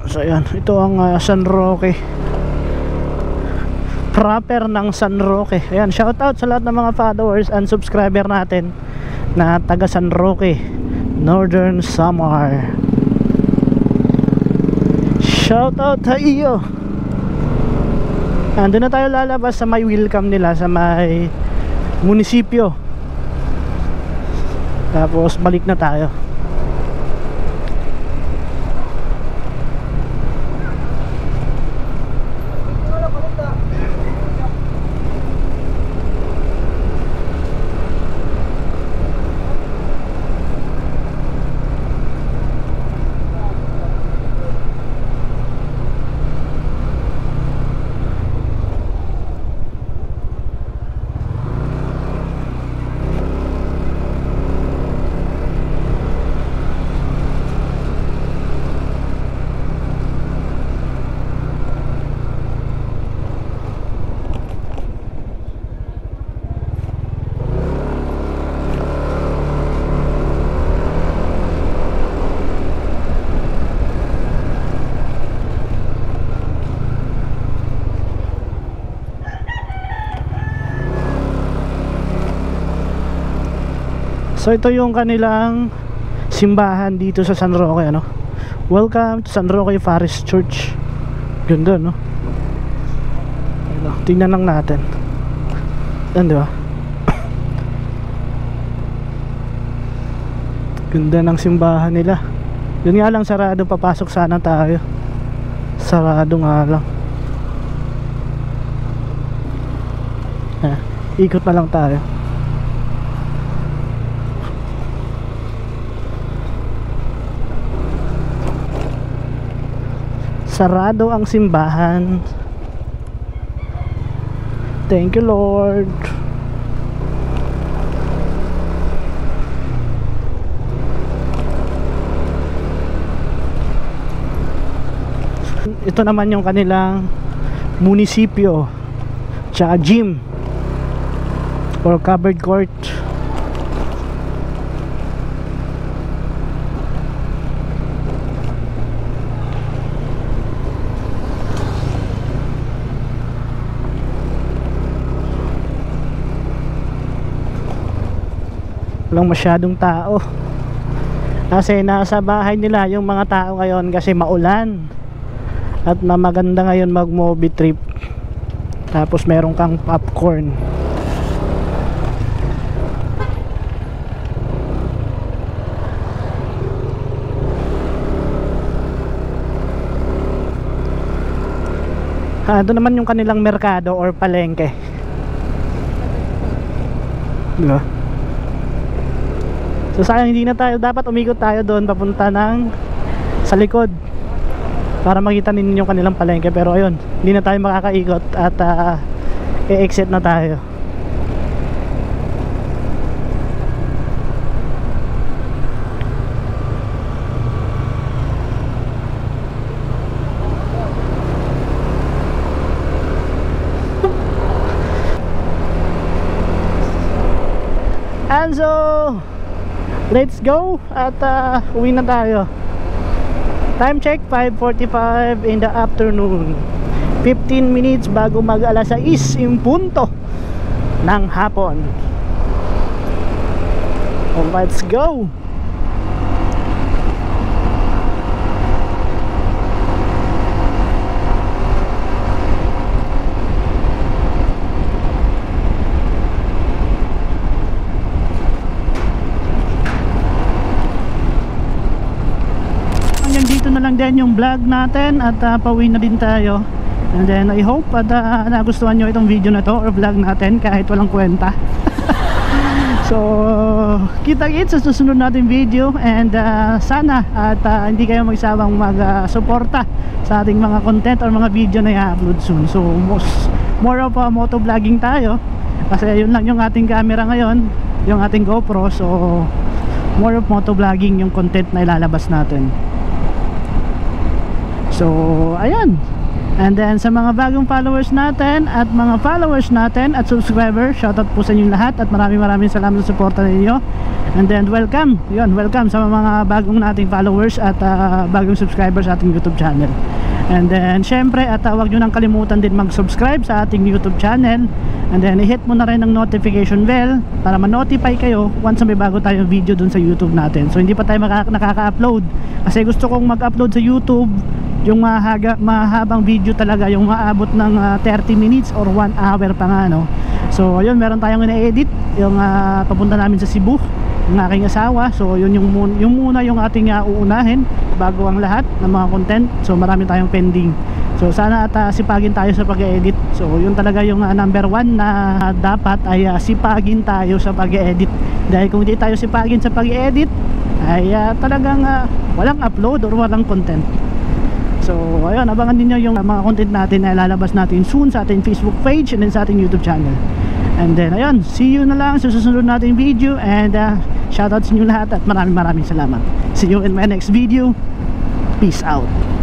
So ayan, ito ang San Roque, proper ng San Roque. Ayan, shoutout sa lahat ng mga followers and subscriber natin na taga San Roque, Northern Samar. Shoutout sa iyo. Andun na tayo lalabas sa may welcome nila sa may munisipyo. Tapos balik na tayo. So ito yung kanilang simbahan dito sa San Roque, ano? Welcome to San Roque Parish Church. Ganda, no? Tingnan lang natin. Yan, di ba? Ganda ng simbahan nila. Yun nga lang, sarado. Papasok sana tayo. Sarado nga lang. Ikot na lang tayo. Sarado ang simbahan. Thank you, Lord. Ito naman yung kanilang munisipyo tsaka gym or covered court. Walang masyadong tao kasi nasa bahay nila yung mga tao ngayon kasi maulan at maganda ngayon mag movie trip, tapos meron kang popcorn. Ito naman yung kanilang merkado or palengke, diba? So sayang hindi na tayo, dapat umikot tayo doon papunta ng sa likod para makita ninyo yung kanilang palengke, pero ayun, hindi na tayo makakaikot at e-exit na tayo. And so let's go at uwi na tayo. Time check 5:45 in the afternoon. 15 minutes bago mag alas 6 in punto ng hapon. Let's go. Dito na lang din yung vlog natin at pauwi na din tayo. And then I hope at nagustuhan nyo itong video na to or vlog natin kahit walang kwenta. So kita-kits sa susunod natin video, and sana at hindi kayo magsawang mag-suporta sa ating mga content or mga video na i-upload soon. So more of moto vlogging tayo kasi yun lang yung ating camera ngayon, yung ating GoPro. So more of moto vlogging yung content na ilalabas natin. So ayan, And then sa mga bagong followers natin at mga followers natin at subscriber, shoutout po sa inyong lahat at maraming salamat sa suporta ninyo. And then welcome sa mga bagong nating followers at bagong subscribers sa ating YouTube channel. And then syempre at huwag nyo nang kalimutan din mag-subscribe sa ating YouTube channel. And then i-hit mo na rin ang notification bell para ma-notify kayo once may bago tayong video dun sa YouTube natin. So hindi pa tayo nakaka-upload kasi gusto kong mag-upload sa YouTube yung mahabang video talaga, yung maabot ng 30 minutes or 1 hour pa nga, no? So ayun, meron tayong ina-edit yung papunta namin sa Cebu ng aking asawa. So yun yung muna yung ating uunahin bago ang lahat ng mga content. So marami tayong pending. So sana at sipagin tayo sa pag-edit. So yun talaga yung number 1 na dapat ay sipagin tayo sa pag-edit. Dahil kung hindi tayo sipagin sa pag-edit ay talagang walang upload or walang content. So ayun, abangan niyo yung mga content natin na lalabas natin soon sa ating Facebook page and then sa ating YouTube channel. And then ayun, see you na lang sa susunod nating video. And shoutout sa inyo lahat at maraming salamat. See you in my next video. Peace out.